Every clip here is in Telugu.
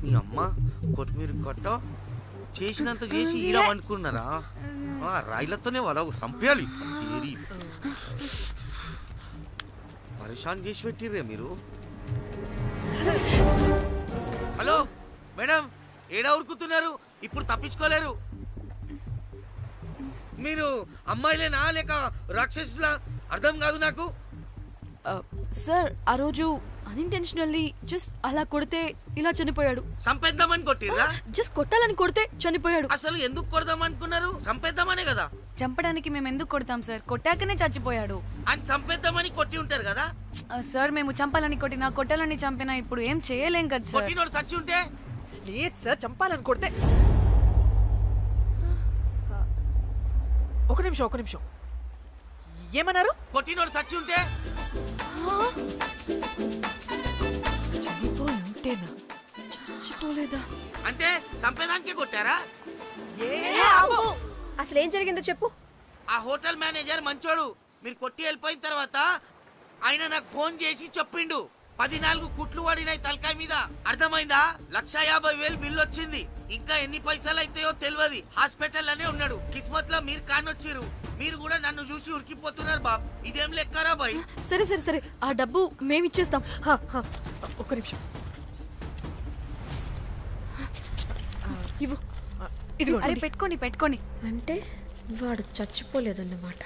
మీ అమ్మ కొత్తిమీర కొట్ట చేసినంత చేసి ఈడ అనుకున్నారా? రాయిలతోనే వాళ్ళ సంపేయాలి. పరేషాన్ చేసి పెట్టిర్రే మీరు. హలో మేడం, ఏడా ఉరుకుతున్నారు? ఇప్పుడు తప్పించుకోలేరు. మీరు అమ్మాయిలేనా లేక రాక్షసులా? అర్థం కాదు నాకు. సార్ ఆ రోజు అన్ఇంటెన్షనల్లీ జస్ట్ అలా కొడితే ఇలా చనిపోయాడు. సంపేద్దామని కొట్టిర్రా? జస్ట్ కొట్టాలని కొడితే చనిపోయాడు. అసలు ఎందుకు కొడదాం అనుకున్నారు? సంపేద్దామనే కదా. చంపడానికి మేము ఎందుకు కొడతాం సార్? కొట్టాకనే చచ్చిపోయాడు. అని సంపేద్దామని కొట్టి ఉంటారు కదా సార్. మేము చంపాలని కొట్టినా కొట్టాలని చంపినా ఇప్పుడు ఏం చేయలేం కదా సార్. కొట్టినోడు చచ్చి ఉంటే? లేదు సార్, చంపాలని కొడితే. ఒక నిమిషం ఏమన్నారు? కొట్టినోడు చచ్చి ఉంటే? చచ్చిపోలేదా అంటే సంపేదానికే కొట్టారా? అసలు ఏం జరిగిందో చెప్పు. ఆ హోటల్ మేనేజర్ మంచోడు. మీరు కొట్టి వెళ్ళిపోయిన తర్వాత ఆయన నాకు ఫోన్ చేసి చెప్పిండు 14 కుట్లు పడినాయి తలకాయ మీద. అర్థమైందా? 1,50,000 బిల్లు వచ్చింది. ఇంకా ఎన్ని పైసలు అయితాయో తెలియదు. హాస్పిటల్ అనే ఉన్నాడు. కిస్మత్ లో మీరు కానొచ్చిరు. మీరు కూడా నన్ను చూసి ఉరికిపోతున్నారు బాబ్. ఇదేం లెక్కరా బాయ్? సరే సరే సరే, ఆ డబ్బు మేమిచ్చేస్తాం. ఒక్క నిమిషం. ఇవ్వు. అరే పెట్టుకోని. అంటే వాడు చచ్చిపోలేదన్నమాట.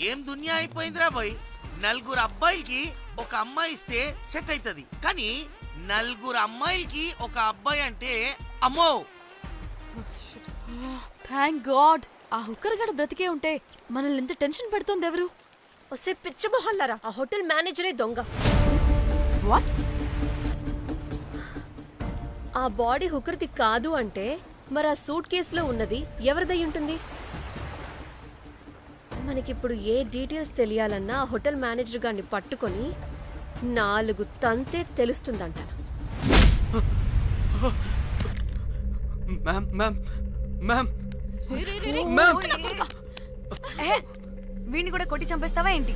ఏం దునియా అయిపోయిందిరా బాయ్. 4 అబ్బాయిలకి ఒక అమ్మాయి ఇస్తే సెట్ అవుతుంది, కానీ 4 అమ్మాయిలకి ఒక అబ్బాయి అంటే అమ్మో. థ్యాంక్ గాడ్ ఆ హుక్కర్ గడ బ్రతికే ఉంటే మనల్ని ఎంత టెన్షన్ పెడుతుంది ఎవరు? వస్తే పిచ్చ మొహల్లారా, ఆ హోటల్ మేనేజరే దొంగ. వాట్? ఆ బాడీ హుకర్ది కాదు అంటే మరి ఆ సూట్ కేసులో ఉన్నది ఎవరిదై ఉంటుంది? మనకిప్పుడు ఏ డీటెయిల్స్ తెలియాలన్నా ఆ హోటల్ మేనేజర్ గారిని పట్టుకొని 4 తంతే తెలుస్తుందంట. వీడిని కూడా కొట్టి చంపేస్తావా ఏంటి?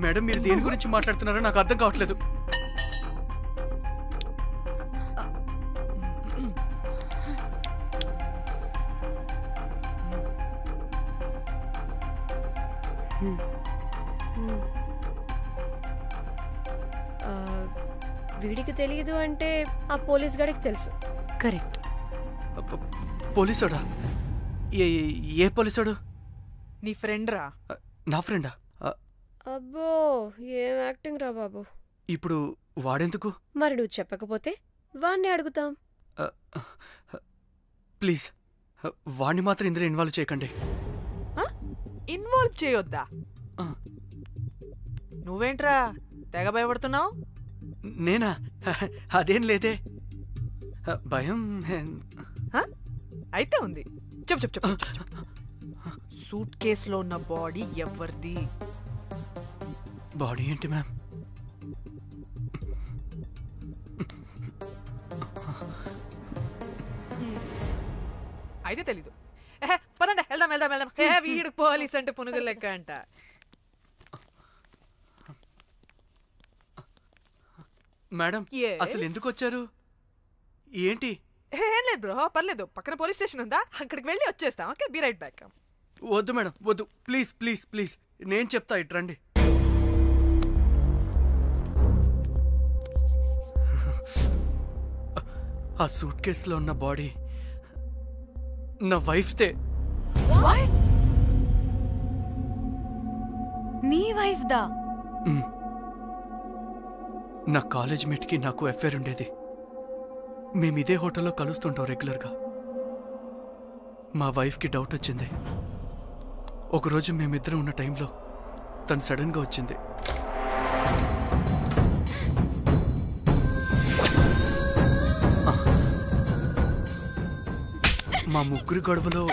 మేడం, మీరు దేని గురించి మాట్లాడుతున్నారో నాకు అర్థం కావట్లేదు. వీడికి తెలియదు అంటే ఆ పోలీస్ గాడికి తెలుసు. కరెక్ట్. పోలీసోడా? ఏ పోలీసోడు? నీ ఫ్రెండ్ రా. నా ఫ్రెండా? అబ్బో, ఏం యాక్టింగ్ రా బాబు. ఇప్పుడు వాడెందుకు? మరి నువ్వు చెప్పకపోతే వాణ్ణి అడుగుతాం. ప్లీజ్ వాణ్ణి మాత్రం ఇందులో ఇన్వాల్వ్ చేయకండి. ఇన్వాల్వ్ చేయొద్దా? నువ్వేంట్రా తెగ భయపడుతున్నావు? నేనా? అదేం లేదే. భయం అయితే ఉంది. చెప్పు. సూట్ కేసులో ఉన్న బాడీ ఎవరిది? బాడీ ఏంటి మ్యామ్? అయితే తెలీదు. పదండి వెళ్దాం. వీడు పోలీస్ అంటే పునుగులు లెక్క అంట. మేడం, అసలు ఎందుకు వచ్చారు? ఏంటి? ఏం లేదు బ్రో, పర్లేదు. పక్కన పోలీస్ స్టేషన్ ఉందా, అక్కడికి వెళ్ళి వచ్చేస్తాం. Okay, be right back. వద్దు మేడం, వద్దు. ప్లీజ్ నేను చెప్తా, ఇట్రండి. ఆ సూట్ కేసులో ఉన్న బాడీ నా వైఫ్దే. నీ వైఫ్ దా? నా కాలేజ్ మేట్కి నాకు అఫైర్ ఉండేది. మేము ఇదే హోటల్లో కలుస్తుంటాం రెగ్యులర్గా. మా వైఫ్కి డౌట్ వచ్చింది. ఒకరోజు మేమిద్దరం ఉన్న టైంలో తను సడన్గా వచ్చింది. మా ముగ్గురి గొడవలో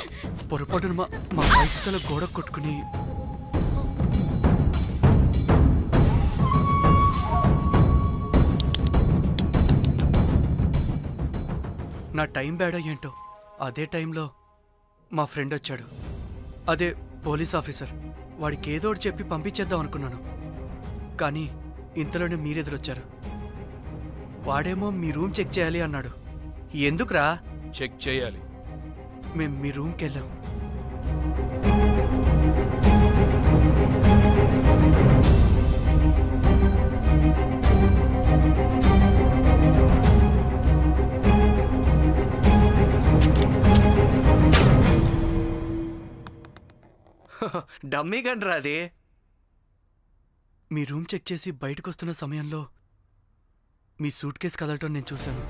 పొరపాటున మా వైఫ్ తల గోడ కొట్టుకుని నా టైం బ్యాడ్ అయ్యేంటో అదే టైంలో మా ఫ్రెండ్ వచ్చాడు. అదే పోలీస్ ఆఫీసర్. వాడికి ఏదో ఒకటి చెప్పి పంపించేద్దాం అనుకున్నాను, కానీ ఇంతలోనే మీరెదురొచ్చారు. వాడేమో మీ రూమ్ చెక్ చేయాలి అన్నాడు. ఎందుకురా? చెక్ చేయాలి. మేము మీ రూమ్కి వెళ్ళాం. డమ్మీ గండ్రా అది. మీ రూమ్ చెక్ చేసి బయటకు వస్తున్న సమయంలో మీ సూట్ కేసు కదలటం నేను చూశాను.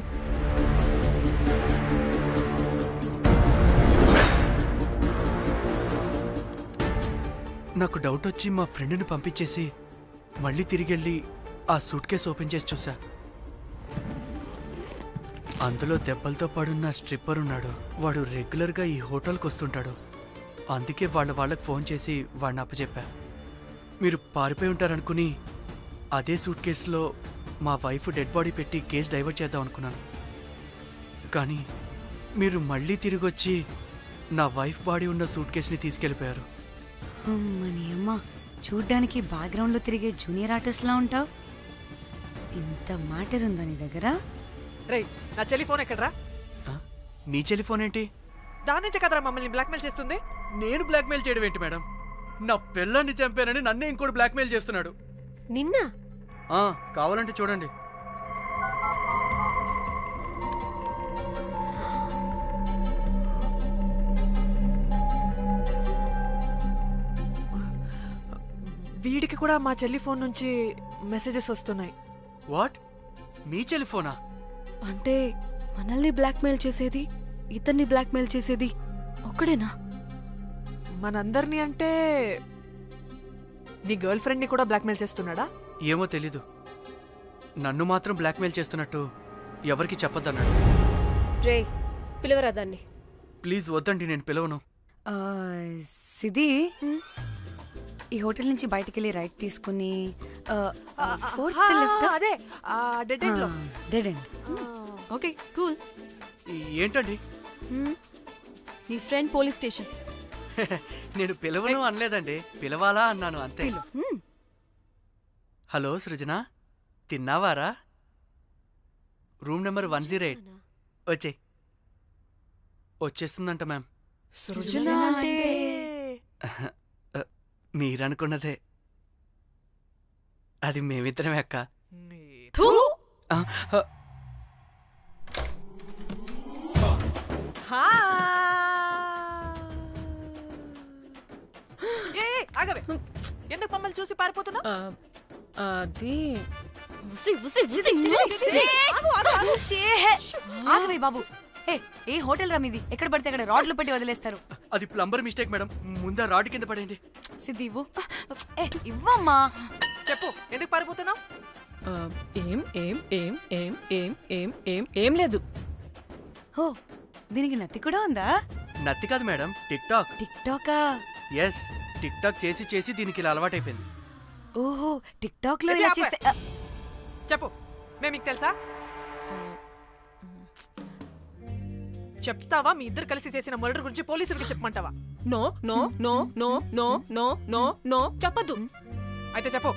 నాకు డౌట్ వచ్చి మా ఫ్రెండ్ని పంపించేసి మళ్ళీ తిరిగెళ్ళి ఆ సూట్ కేసు ఓపెన్ చేసి చూసా. అందులో దెబ్బలతో పడున్న స్ట్రిప్పర్ ఉన్నాడు. వాడు రెగ్యులర్గా ఈ హోటల్కి వస్తుంటాడు. అందుకే వాళ్ళకి ఫోన్ చేసి వాడిని అప్పచెప్పా. మీరు పారిపోయి ఉంటారనుకుని అదే సూట్ కేసులో మా వైఫ్ డెడ్ బాడీ పెట్టి కేసు డైవర్ట్ చేద్దాం అనుకున్నాను. కానీ మీరు మళ్ళీ తిరిగి వచ్చి నా వైఫ్ బాడీ ఉన్న సూట్ కేసుని తీసుకెళ్ళిపోయారు. అమ్మని అమ్మ, చూడ్డానికి బ్యాక్గ్రౌండ్లో తిరిగే జూనియర్ ఆర్టిస్ట్లా ఉంటావు. ఇంత మ్యాటర్ ఉందా నీ దగ్గర? రేయ్, నా చెల్లి ఫోన్ ఎక్కడరా? నీ టెలిఫోన్ ఏంటి? దాని నుంచే కదరా మమ్మల్ని బ్లాక్మెయిల్ చేస్తుంది. నేను బ్లాక్మెయిల్ చేయడం ఏంటి మేడం? నా పిల్లాన్ని చంపానని నన్నే ఇంకోటి బ్లాక్మెయిల్ చేస్తున్నాడు. నిన్న కావాలంటే చూడండి. వీడికి కూడా మా చెల్లి ఫోన్ నుంచి మెసేజెస్ వస్తున్నాయి. వాట్? మీ టెలిఫోనా? అంటే మనల్ని బ్లాక్మెయిల్ చేసేది, ఇతన్ని బ్లాక్మెయిల్ చేసేది ఒక్కడేనా? మనందరినీ అంటే నీ గర్ల్ ఫ్రెండ్ ని కూడా బ్లాక్మెయిల్ చేస్తున్నాడా? ఏమో తెలీదు. నన్ను మాత్రం బ్లాక్మెయిల్ చేస్తున్నట్టు ఎవరికి చెప్పొద్దన్నాడు. రే, పిలవరా దాన్ని. ప్లీజ్ వద్దండి, నేను పిలవను. సిది, ఈ హోటల్ నుంచి బయటికి వెళ్ళి రైట్ తీసుకుని ఫోర్త్ లెఫ్ట్. అదే డెడ్ ఎండ్ లో. Dead end. Okay, cool. ఏంటండి? నీ ఫ్రెండ్ పోలీస్ స్టేషన్. నేను పిలవను అనలేదండి, పిలవాలా అన్నాను అంతే. హలో సృజన, తిన్నావారా? Room number 108. వచ్చేస్తుందంట మ్యామ్. సృజన అంటే మీరనుకున్నదే. అది మేమిద్దరమే అక్క. ఆగవే, ఎందుకు మమ్మల్ని చూసి పారిపోతున్నా? అది ఆగవే బాబు. ఏ హోటల్ రా మీది? ఎక్కడ పడితే అక్కడ రాడ్లు పెట్టి వదిలేస్తారు. అది ప్లంబర్ మిస్టేక్ మేడం. ముందా రాడ్ కింద పడండి. సిద్ధి ఇవ్వు. ఇవ్వమ్మా. చెప్పు, ఎందుకు పారిపోతున్నావు? ఏం ఏం ఏం ఏం ఏం ఏం ఏం ఏం లేదు. హో, దీనికి నత్తి కూడా ఉందా? నత్తి కాదు మేడం, టిక్ టాక్. టిక్ టాకా? ఎస్, టిక్ టాక్ చేసి చేసి దీనికి ఇలా అలవాటైపోయింది. ఓహో, టిక్ టాక్ లో ఇలా చేసే. చెప్పు, మేము మీకు తెలుసా? చెప్తావా? మీ ఇద్దరు కలిసి చేసిన మర్డర్ గురించి పోలీసులకి చెప్పమంటావా? No no no no no no no no చెప్పద్దు. అయితే చెప్పు.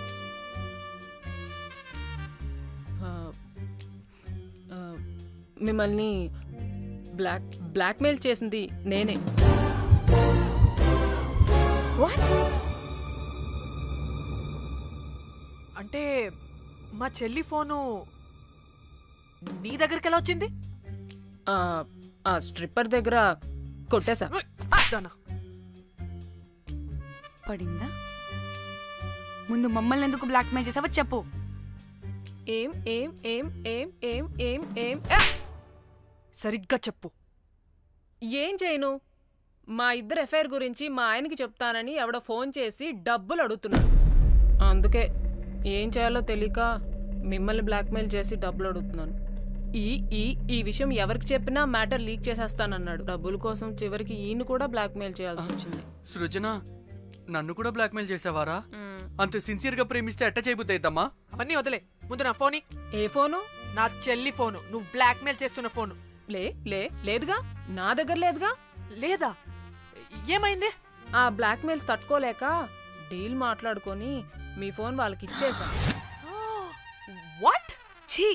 మిమ్మల్ని బ్లాక్మెయిల్ చేసింది నేనే. అంటే మా చెల్లి ఫోను నీ దగ్గరికి ఎలా వచ్చింది? ఆ స్ట్రిప్పర్ దగ్గర కొట్టేశా. పడిందా? ముందు మమ్మల్ని ఎందుకు బ్లాక్మెయిల్ చేసావో చెప్పు. ఏం ఏం ఏం ఏం ఏం ఏం ఏం సరిగ్గా చెప్పు. ఏం చేయను? మా ఇద్దరు ఎఫ్ఐఆర్ గురించి మా ఆయనకి చెప్తానని ఎవడో ఫోన్ చేసి డబ్బులు అడుగుతున్నాడు. అందుకే ఏం చేయాలో తెలియక మిమ్మల్ని బ్లాక్మెయిల్ చేసి డబ్బులు అడుగుతున్నాను. ఈ విషయం ఎవరికి చెప్పినా మ్యాటర్ లీక్ చేసేస్తానన్నాడు. డబ్బుల కోసం చివరికి ఈయన కూడా బ్లాక్మెయిల్ చేయాల్సి వచ్చింది. సృజన, నన్ను కూడా బ్లాక్మెయిల్ చేసావారా? అంత సిన్సియర్ గా ప్రేమిస్తే ఎట్ట చేయబుద్ది అయిద్దమ్మా? అవన్నీ వదిలే, ముందు నా ఫోన్. ఏ ఫోను? నా చెల్లి ఫోను. నువ్వు బ్లాక్మెయిల్ చేస్తున్న ఫోను. లేదుగా, నా దగ్గర లేదుగా. లేదా? ఏమైంది? ఆ బ్లాక్మెయిల్స్ తట్టుకోలేక డీల్ మాట్లాడుకొని మీ ఫోన్ వాళ్ళకి ఇచ్చేసా. వాట్? ఛీ,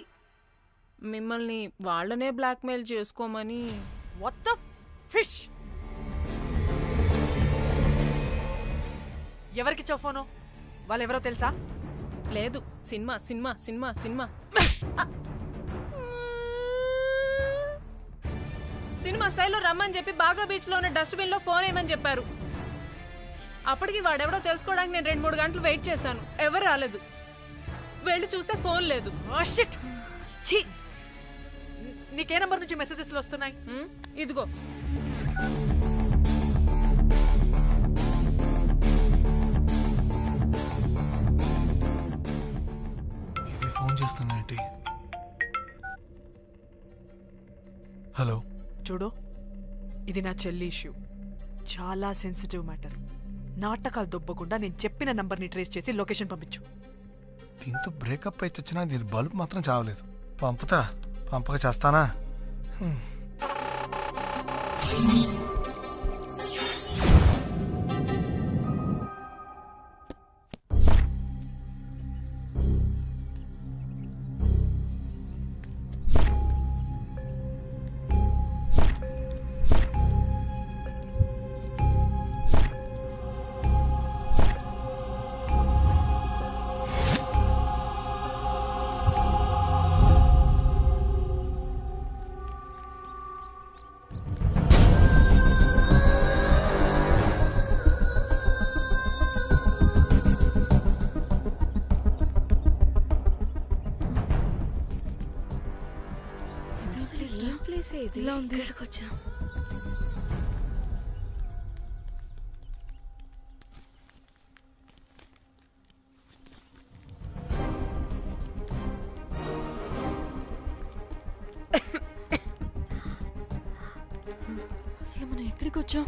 మిమ్మల్ని వాళ్ళనే బ్లాక్మెయిల్ చేసుకోమని. What the fish? ఎవరికిచ్చావు ఫోను? వాళ్ళెవరో తెలుసా? లేదు, cinema cinema cinema cinema cinema స్టైల్లో రమ్మని చెప్పి బాగా బీచ్లో ఉన్న డస్ట్బిన్లో ఫోన్ వేయమని చెప్పారు. అప్పటికి వాడెవడో తెలుసుకోవడానికి నేను 2-3 గంటలు వెయిట్ చేశాను. ఎవరు రాలేదు. వెళ్ళి చూస్తే ఫోన్ లేదు. షిట్. ఛీ, నీకే నంబర్ నుంచి మెసేజెస్లు వస్తున్నాయి? ఇదిగో. ఇది ఫోన్ చేస్తున్నానంటే. హలో, చూడు, ఇది నా చెల్లి ఇష్యూ. చాలా సెన్సిటివ్ మ్యాటర్. నాటకాలు దొబ్బకుండా నేను చెప్పిన నంబర్ని ట్రేస్ చేసి లొకేషన్ పంపించు. దీంతో బ్రేకప్ అయి చచ్చినా దీని బల్బ్ మాత్రం చావలేదు. పంపుతా, పంపక చేస్తానా? ఏం ప్లేస్ ఇది? ఇలా ఉంది. ఇక్కడికి వచ్చా. అసలు మనం ఎక్కడికి వచ్చాం?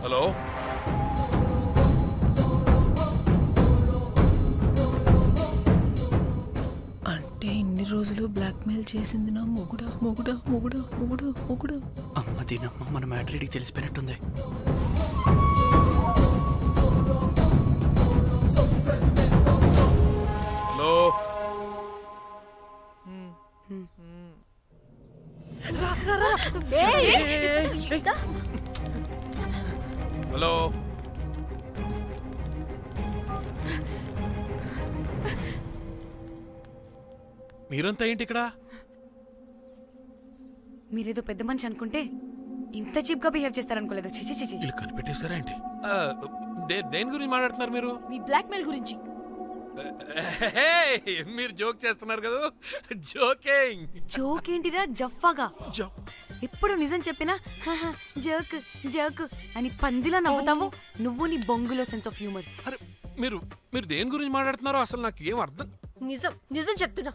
హలో, అంటే ఇన్ని రోజులు బ్లాక్మెయిల్ చేసింది నా మొగుడా మొగుడా మొగుడా మొగుడా మొగుడా. అమ్మ దీనమ్మ, మన మ్యాట్రీడికి తెలిసిపోయినట్టుంది. Hello, hello. మీరంతా ఏంటి ఇక్కడ? మీరేదో పెద్ద మనిషి అనుకుంటే ఇంత చీప్ గా బిహేవ్ చేస్తారనుకోలేదు. చిచి చిచి. వీళ్ళు కనిపెట్టేశారా ఏంటి? దేని గురించి మాట్లాడుతున్నారు మీరు? మీ బ్లాక్మెయిల్ గురించి. మీరు జోక్ చేస్తున్నారు కదా? జోకింగ్. జోక్ ఏంటిరా జఫ్ఫాగా? ఎప్పుడు నిజం చెప్పినా జోక్ జోక్ అని పందిలా నవ్వుతావు. నువ్వు నీ బొంగులో సెన్స్ ఆఫ్ హ్యూమర్. అరే, మీరు దేని గురించి మాట్లాడుతున్నారో అసలు నాకు ఏం అర్థం. నిజం నిజం చెప్తున్నా.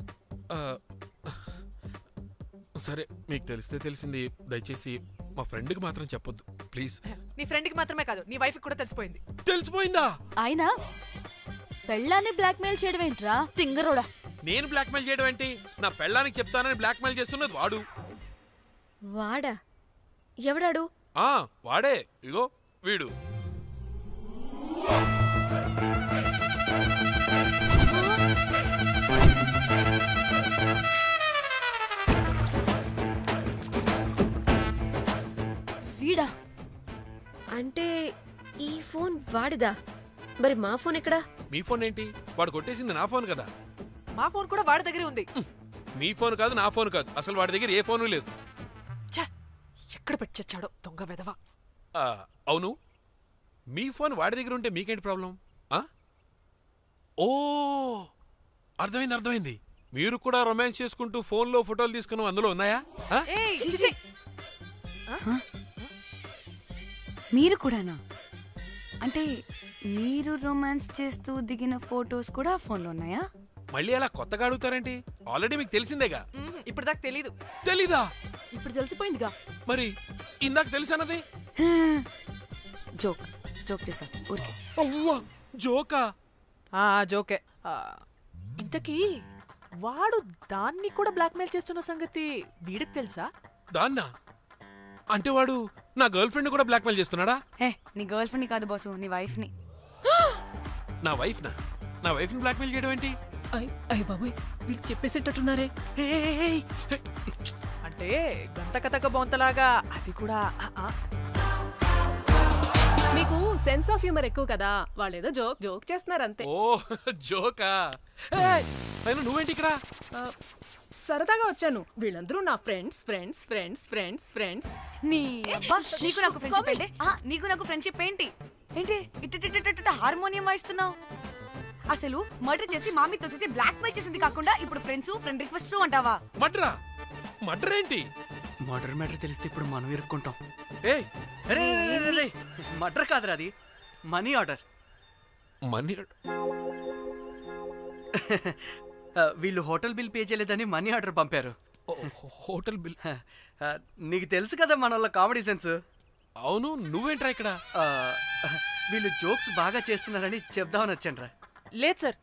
సరే, మీకు తెలిస్తే తెలిసింది. దయచేసి మా ఫ్రెండ్కి మాత్రం చెప్పొద్దు ప్లీజ్. నీ ఫ్రెండ్కి మాత్రమే కాదు, నీ వైఫ్కి కూడా తెలిసిపోయింది. తెలిసిపోయిందా? అయినా పెళ్ళాన్ని బ్లాక్మెయిల్ చేయడం ఏంట్రా తింగరోడా? నేను బ్లాక్మెయిల్ చేయడం ఏంటి? నా పెళ్ళానికి చెప్తానని బ్లాక్మెయిల్ చేస్తున్నది వాడు. వాడా? ఎవడాడు? వాడే. ఇగో వీడు. వీడా? అంటే ఈ ఫోన్ వాడిదా? మరి మా ఫోన్ ఎక్కడా? మీ ఫోన్ ఏంటి? వాడు కొట్టేసింది నా ఫోన్ కదా. మా ఫోన్ కూడా వాడి దగ్గరే ఉంది. మీ ఫోన్ కాదు, నా ఫోన్ కాదు, అసలు వాడి దగ్గర ఏ ఫోను లేదు. ఎక్కడ పెట్టొచ్చాడో దొంగ వెధవ. అవును, మీ ఫోన్ వాడి దగ్గర ఉంటే మీకేంటి ప్రాబ్లం? ఓ అర్థమైంది. మీరు కూడా రొమాన్స్ చేసుకుంటూ ఫోన్లో ఫోటోలు తీసుకున్నాం, అందులో ఉన్నాయా? మీరు కూడానా? అంటే మీరు రొమాన్స్ చేస్తూ దిగిన ఫోటోస్ కూడా ఫోన్లో ఉన్నాయా? మళ్ళీ అలా కొత్తగా అడుగుతారేంటి? ఆల్రెడీ మీకు తెలిసిందేగా. ఇప్పుడు దాకా తెలీదా? ఇప్పుడు తెలిసిపోయిందిగా. మరి ఇందాక తెలుసన్నది జోక్ చేశాను ఊరికే. అవ్వా జోకా? జోకే. ఇంతకీ వాడు దాన్ని కూడా బ్లాక్మెయిల్ చేస్తున్న సంగతి వీడికి తెలుసా? దాన్నా? అంటే వాడు నా గర్ల్ ఫ్రెండ్ కూడా బ్లాక్మెయిల్ చేస్తున్నాడా? నీ గర్ల్ ఫ్రెండ్ కాదు బాసు, నీ వైఫ్ ని. నా వైఫ్ ని బ్లాక్మెయిల్ చేయడం ఏంటి? అయ్య బాబోయ్, వీళ్ళు చెప్పేసేటట్టున్నారే. అంటే గంత కథక బొంతలాగా అది కూడా. మీకు సెన్స్ ఆఫ్ హ్యూమర్ ఎక్కువ కదా, వాళ్ళేదో జోక్ చేస్తున్నారు అంతే. ఓ జోకా? నువ్వేంటి ఇక్కడ? సరదాగా వచ్చాను. వీళ్ళందరూ నా ఫ్రెండ్స్. నీకు నాకు ఫ్రెండ్షిప్ ఏంటి? నీకు నాకు ఫ్రెండ్షిప్ ఏంటి? ఇట్ట హార్మోనియం వాయిస్తున్నావు. అసలు మర్డర్ చేసి మామితో చేసి బ్లాక్ మెయిల్ చేసింది కాకుండా ఇప్పుడు ఫ్రెండ్ రిక్వెస్ట్ అంటావా? మర్డర్ ఏంటి? మర్డర్ మ్యాటర్ తెలిస్తే ఇప్పుడు మనం ఇరుక్కుంటాం. మర్డర్ కాదురా, అది మనీ ఆర్డర్. వీళ్ళు హోటల్ బిల్ పే చేయలేదని మనీ ఆర్డర్ పంపారు. Hotel bill? నీకు తెలుసు కదా మన వాళ్ళ కామెడీ సెన్స్. అవును, నువ్వేంట్రా ఇక్కడ? వీళ్ళు జోక్స్ బాగా చేస్తున్నారని చెప్దామని వచ్చానురా. లేదు సార్,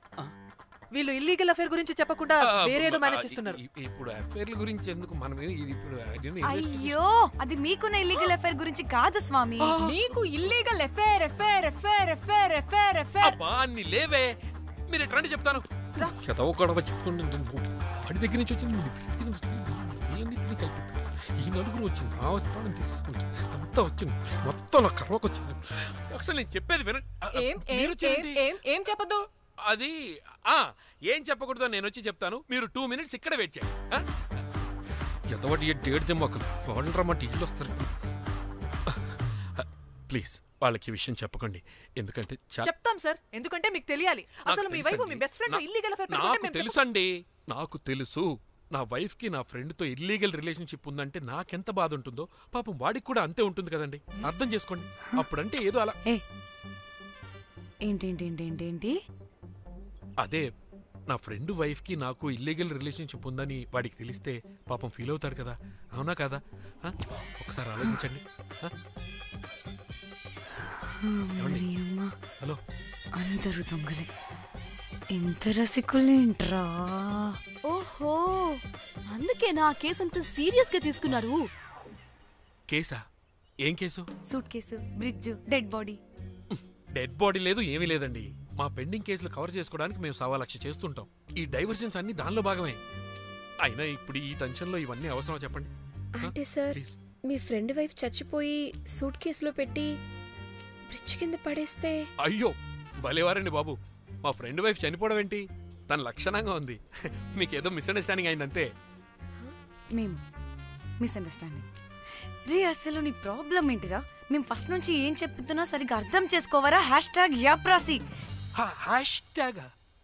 వీళ్ళు ఇల్లీగల్ అఫేర్ గురించి చెప్పకుండా వేరేదో మేనేజ్ చేస్తున్నారు. ఇప్పుడు అఫేర్ల గురించి ఎందుకు మనం ఇప్పుడు? అయ్యో, అది మీకున్న ఇల్లీగల్ అఫేర్ గురించి కాదు స్వామి. మీకు ఇల్లీగల్ అఫేర్. అన్ని లేవే, మీరు ఎట్రండి చెప్తాను. వాడి దగ్గర నుంచి వచ్చింది, ఈ నలుగురు వచ్చింది, ఆ వస్తాను తీసుకుంటుంది, అంతా వచ్చింది, మొత్తం నా కర్వకు వచ్చింది. అసలు నేను చెప్పేది వినండి. ఏం చెప్పదు? అది ఏం చెప్పకూడదు, నేను వచ్చి చెప్తాను. మీరు 2 minutes ఇక్కడ వెయిట్ చేయండి. ఎంతవాటి డేట్ దెమ్మకలు వాడంటారన్నమాట, ఇల్లు వస్తారు. ప్లీజ్ వాళ్ళకి ఈ విషయం చెప్పకండి, ఎందుకంటే చెప్తాం సార్, ఎందుకంటే మీకు తెలియాలి. అసలు మీ వైఫ్ మీ బెస్ట్ ఫ్రెండ్ ఇల్లీగల్ అఫేర్. నాకు తెలుసండి, నాకు తెలుసు. నా వైఫ్ కి నా ఫ్రెండ్ తో ఇల్లీగల్ రిలేషన్షిప్ ఉందంటే నాకెంత బాధ ఉంటుందో పాపం వాడికి కూడా అంతే ఉంటుంది కదండి. అర్థం చేసుకోండి. అప్పుడంటే ఏదో అలా. ఏంటి? అదే నా ఫ్రెండ్ వైఫ్ కి నాకు ఇల్లీగల్ రిలేషన్షిప్ ఉందని వాడికి తెలిస్తే పాపం ఫీల్ అవుతాడు కదా, అవునా కదా? ఒకసారి ఆలోచించండి. హలో, అందరూ దొంగలే, ఎంత రసికులేంట్రా. ఓహో, అందుకే నా కేసు అంత సీరియస్ గా తీసుకున్నారు. కేసా? ఏం case? Suit case, bridge, dead body. Dead body లేదు, ఏమీ లేదండి. మా పెండింగ్ కేసులు కవర్ చేసుకోవడానికి మేము 1,00,000 చేస్తుంటాం. ఈ డైవర్షన్స్ అన్ని దానిలో భాగమే. అయినా ఇప్పుడు ఈ టెన్షన్ లో ఇవన్నీ అవసరం చెప్పండి. అంటే సార్, మీ ఫ్రెండ్ వైఫ్ చచ్చిపోయి సూట్ కేసులో పెట్టి బ్రిడ్జ్ కింద పడేస్తే? అయ్యో భలేవారండి బాబు, మా ఫ్రెండ్ వైఫ్ చనిపోవడం ఏంటి? తన లక్షణంగా ఉంది. మీకేదో మిస్అండర్స్టాండింగ్ అయిందంతే. మేము మిస్అండర్స్టాండింగ్ రీ, అసలు నీ ప్రాబ్లం ఏంటిరా? మేము ఫస్ట్ నుంచి ఏం చెప్తున్నా సరిగ్గా అర్థం చేసుకోవరా? #యాప్రాసి.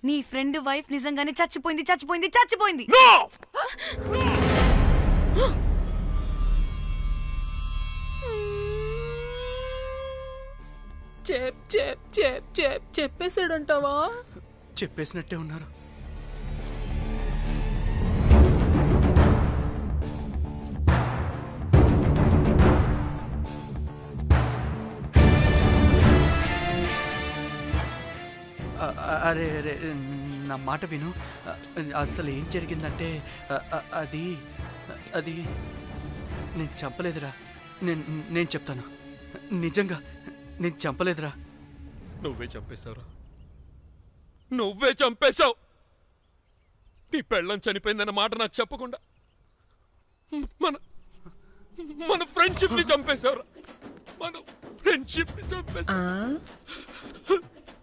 నీ ఫ్రెండ్ వైఫ్ నిజంగానే చచ్చిపోయింది. చెప్పేసాడంటావా? చెప్పేసినట్టే ఉన్నారు. అరే నా మాట విను. అసలు ఏం జరిగిందంటే అది నేను చంపలేదురా. నేను చెప్తాను, నిజంగా నేను చంపలేదురా. నువ్వే చంపేశావు. నీ పెళ్ళం చనిపోయిందన్న మాట నాకు చెప్పకుండా మన ఫ్రెండ్షిప్ ని చంపేశావురా.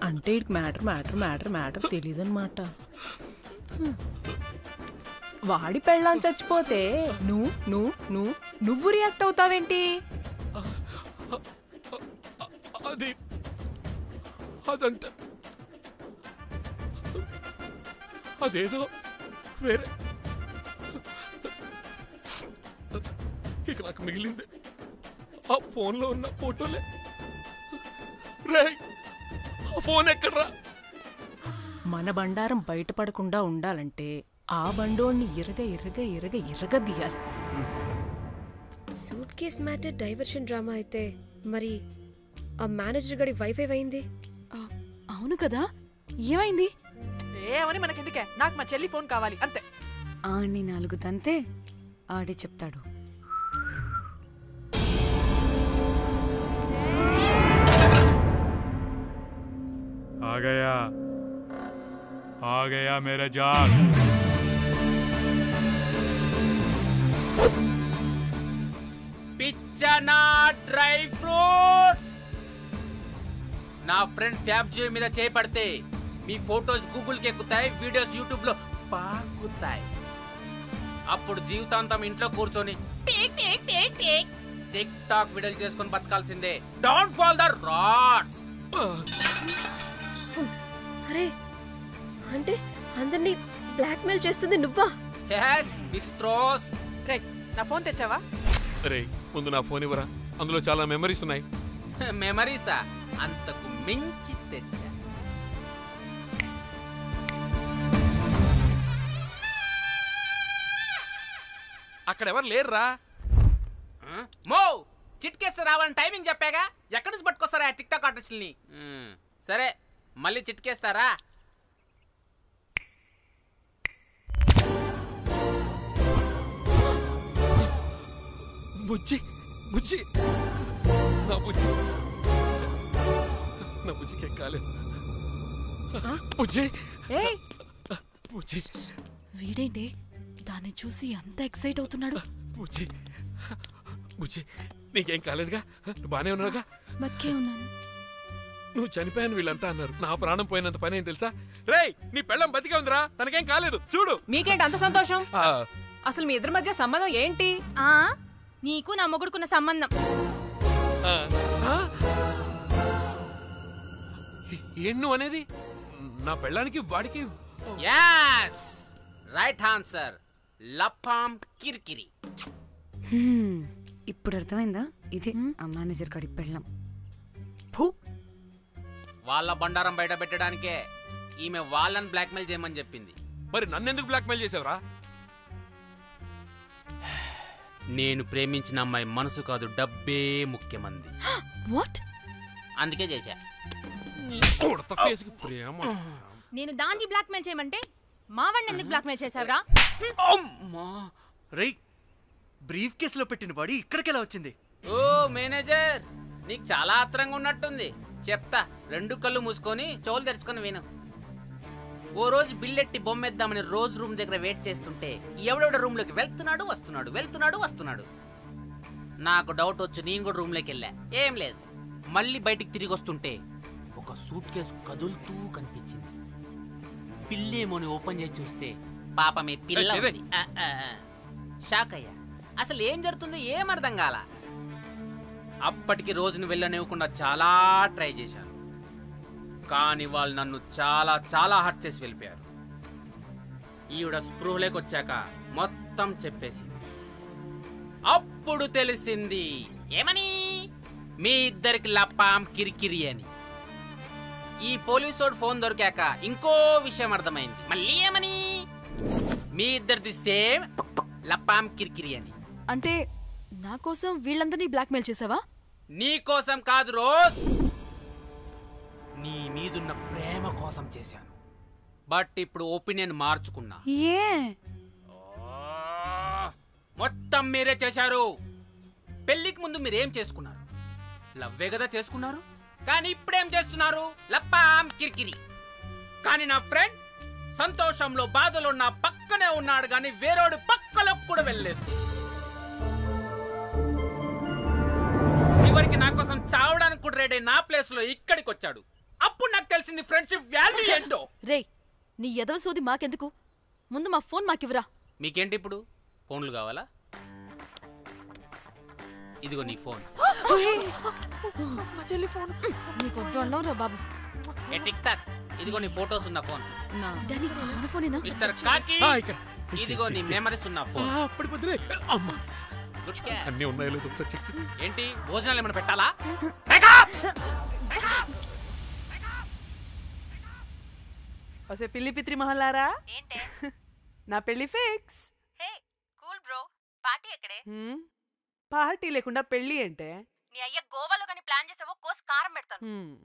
అంటే మ్యాటర్ తెలియదన్నమాట. వాడి పెళ్ళాం చచ్చిపోతే నువ్వు రియాక్ట్ అవుతావేంటి? అదంతా అదేదో వేరే. ఇక నాకు మిగిలింది ఆ ఫోన్లో ఉన్న ఫోటోలే. రే, ఆ ఫోన్ ఎక్కడ్రా? మన బండారం బయటపడకుండా ఉండాలంటే ఆ బండోణ్ణి ఇరగదీయాలి. Suitcase matter diversion drama అయితే మరి ఆ మేనేజర్ గడి వైఫై అయింది. అవును కదా, ఏమైంది? ఏమని మనకెందుకే, నాకు మా చెల్లి ఫోన్ కావాలి అంతే. ఆడిని 4 తంతే ఆడే చెప్తాడు. आ गया मेरा जान. పిచ్చనా డ్రై ఫ్రూట్స్. నా ఫ్రెండ్ ఫ్యాబ్జీ మీద చేపడితే మీ ఫోటోస్ గూగుల్కి ఎక్కుతాయి, వీడియోస్ యూట్యూబ్ లో పాకుతాయి. అప్పుడు జీవితాంతం ఇంట్లో కూర్చొని టిక్ టాక్ వీడియోలు చేసుకొని బతకాల్సిందే. Don't fall the rods. అరే, అంటే అందరినీ బ్లాక్మెయిల్ చేస్తుంది నువ్వా? yes బిస్ట్రోస్. రే, నా ఫోన్ తెచ్చావా? రే, ముందు నా ఫోన్ ఇవ్వరా, అందులో చాలా మెమరీస్ ఉన్నాయి. మెమరీసా? అంతకు మించి తెచ్చా. అక్కడ ఎవరు లేరురా. మో చిట్కేస్తే రావాలని టైమింగ్ చెప్పాగా, ఎక్కడి నుంచి పట్టుకొస్తారా టిక్ టాక్ ఆర్టిస్టుల్ని? సరే, మళ్ళీ చిట్కేస్తారా? బుజ్జి బుజ్జి నా బుజ్జి నా బుజ్జికి ఎక్కాలేదు. బుజ్జి బుజ్జి. వీడేంటి దాన్ని చూసి అంత ఎక్సైట్ అవుతున్నాడు? బుజ్జి బుజ్జి, నీకేం కాలేదుగా? బానే ఉన్నావుగా? బతికే ఉన్నాను. నువ్వు చనిపోయాను వీళ్ళంతా అన్నారు. నా ప్రాణం పోయినంత పని ఏం తెలుసా? రేయ్, నీ పెళ్ళం బతికే ఉందిరా, తనకేం కాలేదు. చూడు. మీకేంటి అంత సంతోషం? అసలు మీ ఇద్దరి మధ్య సంబంధం ఏంటి? నీకు నా మొగుడుకున్న సంబంధం. ఏం నువ్వు అనేది? నా పెళ్ళానికి వాడికి? yes right answer. లపాం కిరికిరి. ఇప్పుడు అర్థమైందా? ఇది ఆ మేనేజర్ గడి పెళ్ళం. వాళ్ళ బండారం బయట పెట్టడానికే ఈమె వాళ్ళని బ్లాక్మెయిల్ చేయమని చెప్పింది. మరి నన్నెందుకు బ్లాక్మెయిల్ చేసావురా? నేను ప్రేమించిన అమ్మాయి మనసు కాదు, డబ్బే ముఖ్యమంది. వాట్? అందుకే చేశా. నేను దాన్ని బ్లాక్మెయిల్ చేయమంటే మా వాడిని ఎందుకు బ్లాక్మెయిల్ చేశావురా? రేయ్, బ్రీఫ్ కేసులో పెట్టిన బాడీ ఇక్కడికి ఎలా వచ్చింది? ఓ మేనేజర్, నీకు చాలా ఆత్రంగా ఉన్నట్టుంది. చెప్తా, 2 కళ్ళు మూసుకొని చెవులు తెరుచుకొని విను. ఓ రోజు బిల్లెట్టి బొమ్మేద్దామని రోజు రూమ్ దగ్గర వెయిట్ చేస్తుంటే ఎవడెవడ రూమ్ లోకి వెళ్తున్నాడు వస్తున్నాడు. నాకు డౌట్ వచ్చి నేను కూడా రూమ్ లోకి వెళ్ళా. ఏం లేదు. మళ్ళీ బయటికి తిరిగి వస్తుంటే ఒక సూట్ కేసు కదులుతూ కనిపించింది. పిల్లేమోని ఓపెన్ చేసి చూస్తే పాపమే పిల్ల ఉంది. షాక్ అయ్యా. అసలు ఏం జరుగుతుందో ఏం అర్థం కాల. అప్పటికి రోజును వెళ్ళనివ్వకుండా చాలా ట్రై చేశాను, కానీ వాళ్ళు నన్ను చాలా హర్ట్ చేసి వెళ్ళిపోయారు. ఈవిడ స్పృహలోకి వచ్చాక మొత్తం చెప్పేసింది. అప్పుడు తెలిసింది ఏమని, మీ ఇద్దరికి లపాం కిరికిరి అని. ఈ పోలీసోడు ఫోన్ దొరికాక ఇంకో విషయం అర్థమైంది. మళ్ళీ ఏమని, మీ ఇద్దరిది సేమ్ లపాం కిరికిరి అని. అంటే నా కోసం వీళ్ళందరినీ బ్లాక్మెయిల్ చేసావా? నీ కోసం కాదు రోజ్, నీ మీదున్న ప్రేమ కోసం చేశాను. బట్ ఇప్పుడు ఒపీనియన్ మార్చుకున్నా. మొత్తం మీరే చేశారు. పెళ్లికి ముందు మీరేం చేసుకున్నారు? లవ్వే కదా చేసుకున్నారు. కానీ ఇప్పుడేం చేస్తున్నారు? లప్పాం కిరికిరి. కానీ నా ఫ్రెండ్ సంతోషంలో బాధలో నా పక్కనే ఉన్నాడు, కానీ వేరేడు పక్కలోకి కూడా వెళ్ళలేదు. చివరికి నా కోసం చావడానికి కూడా రెడీ నా ప్లేస్ లో ఇక్కడికి వచ్చాడు. అప్పుడు నాకు తెలిసింది ఫ్రెండ్షిప్ వాల్యూ ఏంటో. రే, నీ ఎదవ సోది మాకెందుకు? ముందు మా ఫోన్ మాకివ్వరా. మీకేంటి ఇప్పుడు ఫోన్లు కావాలా? ఇదిగో నీ ఫోన్. మా చెల్లి ఫోన్. నీకు వద్దు అన్నావురా బాబు. ఏ టిక్ టాక్, ఇదిగో నీ ఫోటోస్ ఉన్న ఫోన్. డాడీ మన ఫోనేనా? మిస్టర్ కాకి, ఇదిగో నీ మెమరీస్ ఉన్న ఫోన్. Good cat. అన్నీ ఉన్నాయో లేదో ఒకసారి చెక్ చెయ్యి. ఏంటి భోజనాలు ఏమైనా పెట్టాలా? ఒసే పిల్లి పిత్రి మహల్లారా, ఏంటే నా పెళ్లి ఫిక్స్. హే కూల్ బ్రో, పార్టీ ఎక్కడే? పార్టీ లేకుండా పెళ్లి అంటే నీ అయ్య గోవాలో కానీ ప్లాన్ చేసావో కోసి కారం పెడతాను.